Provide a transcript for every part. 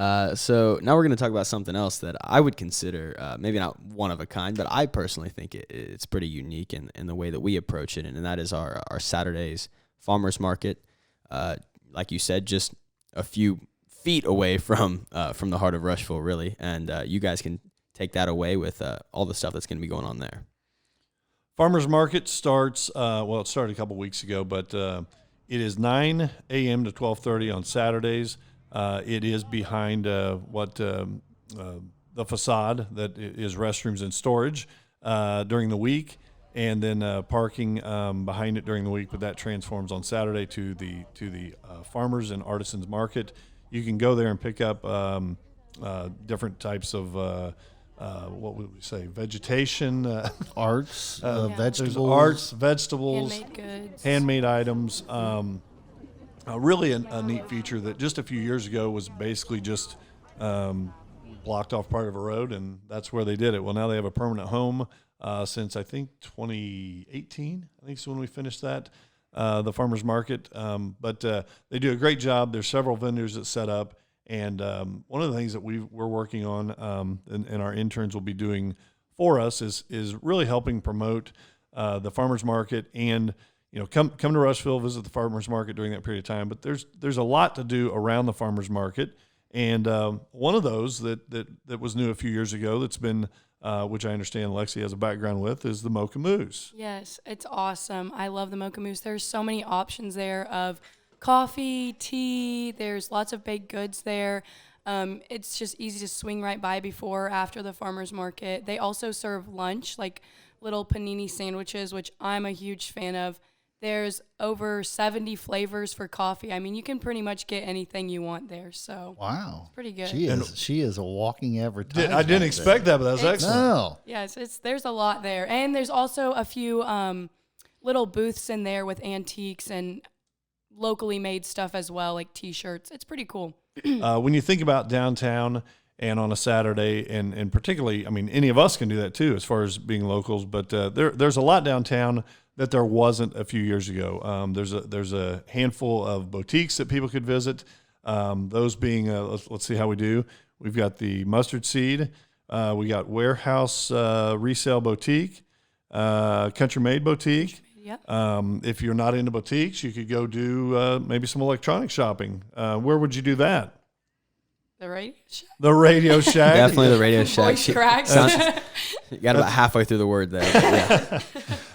So now we're going to talk about something else that I would consider maybe not one of a kind, but I personally think it's pretty unique in the way that we approach it, and that is our Saturdays farmers market. Like you said, just a few feet away from the heart of Rushville, really, and you guys can take that away with all the stuff that's going to be going on there. Farmers market starts, it started a couple weeks ago, but it is 9 a.m. to 12:30 on Saturdays. It is behind the facade that is restrooms and storage during the week, and then parking behind it during the week. But that transforms on Saturday to the farmers and artisans market. You can go there and pick up different types of what would we say? Vegetation, arts, vegetables. There's arts, vegetables, handmade goods, handmade items. Really a neat feature that just a few years ago was basically just blocked off part of a road, and that's where they did it. Well, now they have a permanent home since I think 2018. I think is when we finished that, the farmers market. But they do a great job. There's several vendors that set up. And one of the things that we're working on and our interns will be doing for us is really helping promote the farmers market, and come to Rushville, visit the farmers market during that period of time. But there's a lot to do around the farmers market, and one of those that was new a few years ago that's been which I understand Lexi has a background with, is the Mocha Moose. Yes, it's awesome. I love the Mocha Moose. There's so many options there of coffee, tea, there's lots of baked goods there. It's just easy to swing right by before or after the farmer's market. They also serve lunch, like little panini sandwiches, which I'm a huge fan of. There's over 70 flavors for coffee. I mean, you can pretty much get anything you want there. So wow, it's pretty good. She is a walking advertisement. I didn't expect that, but that was excellent. No. Yes, there's a lot there. And there's also a few little booths in there with antiques and locally made stuff as well, like T-shirts. It's pretty cool. When you think about downtown and on a Saturday, and particularly, I mean, any of us can do that too as far as being locals, but there's a lot downtown that there wasn't a few years ago. There's a handful of boutiques that people could visit. Those being, let's see how we do. We've got the Mustard Seed. We got Warehouse Resale Boutique, Country Made Boutique. Yep. If you're not into boutiques, you could go do maybe some electronic shopping. Where would you do that? The Radio Shack. The Radio Shack. Definitely the Radio Shack. Voice cracks. You got about halfway through the word there.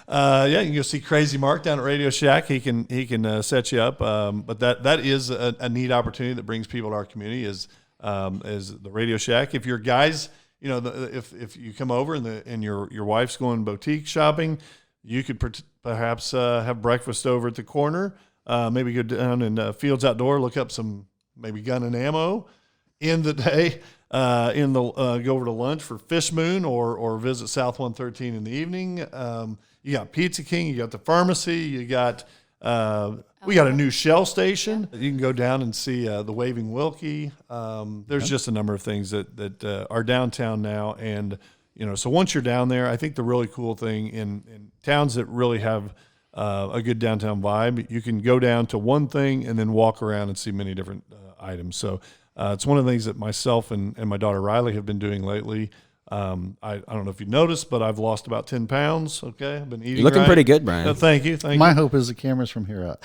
Yeah. You can go see Crazy Mark down at Radio Shack. He can set you up. But that is a neat opportunity that brings people to our community is the Radio Shack. If you're guys, if you come over and your wife's going boutique shopping, you could perhaps have breakfast over at the corner. Maybe go down in Fields Outdoor, look up some maybe gun and ammo. In the day, go over to lunch for Fish Moon or visit South 113 in the evening. You got Pizza King, you got the pharmacy, you got we got a new Shell station. You can go down and see the Waving Wilkie. There's just a number of things that are downtown now, and so once you're down there, I think the really cool thing in towns that really have a good downtown vibe, you can go down to one thing and then walk around and see many different items. So it's one of the things that myself and my daughter Riley have been doing lately. I don't know if you noticed, but I've lost about 10 pounds. Okay, I've been eating. You're looking right. pretty good, Brian. Thank you. My hope is the cameras from here up.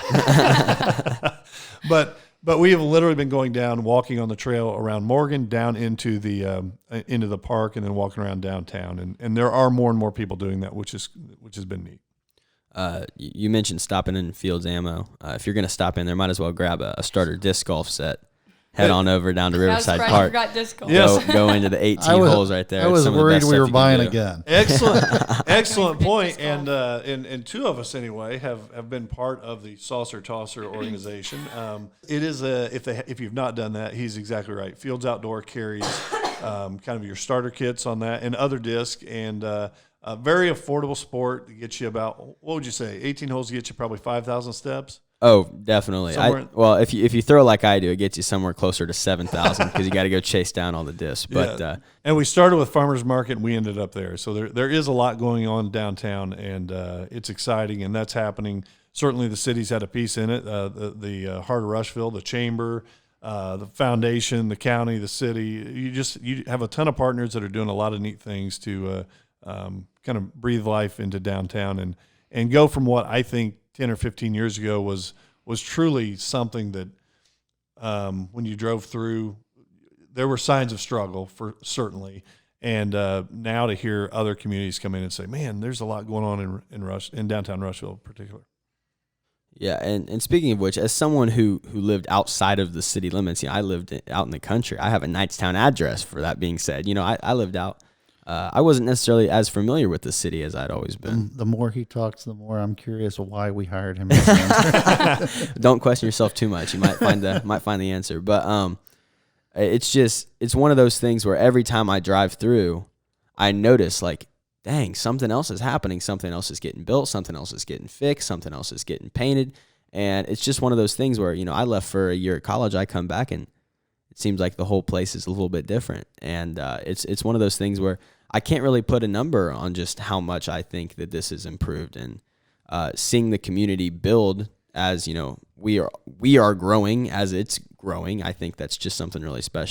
But we have literally been going down, walking on the trail around Morgan, down into the park, and then walking around downtown. And there are more and more people doing that, which has been neat. You mentioned stopping in Fields Ammo. If you're going to stop in there, might as well grab a starter disc golf set. Head on over down to Riverside Park. Yes. Go into the 18 holes right there. I was worried we were buying a gun. Excellent point. And two of us anyway have been part of the Saucer Tosser organization. It is if you've not done that, he's exactly right. Fields Outdoor carries kind of your starter kits on that and other discs, and a very affordable sport to get you about, what would you say, 18 holes to get you probably 5,000 steps. Oh, definitely. Well, if you throw like I do, it gets you somewhere closer to 7,000 because you got to go chase down all the discs. But and we started with Farmers Market, and we ended up there. So there is a lot going on downtown, and it's exciting, and that's happening. Certainly, the city's had a piece in it. The Heart of Rushville, the Chamber, the foundation, the county, the city. You have a ton of partners that are doing a lot of neat things to kind of breathe life into downtown and go from what I think 10 or 15 years ago was truly something that when you drove through, there were signs of struggle for certainly. And now to hear other communities come in and say, man, there's a lot going on in downtown Rushville in particular. Yeah, and speaking of which, as someone who lived outside of the city limits, I lived out in the country. I have a Knightstown address, for that being said. I lived out. I wasn't necessarily as familiar with the city as I'd always been. The more he talks, the more I'm curious why we hired him. Don't question yourself too much. You might find the answer. But it's one of those things where every time I drive through, I notice like, dang, something else is happening. Something else is getting built. Something else is getting fixed. Something else is getting painted. And it's just one of those things where, I left for a year at college. I come back and it seems like the whole place is a little bit different. And it's one of those things where I can't really put a number on just how much I think that this has improved. And seeing the community build as, we are growing as it's growing, I think that's just something really special.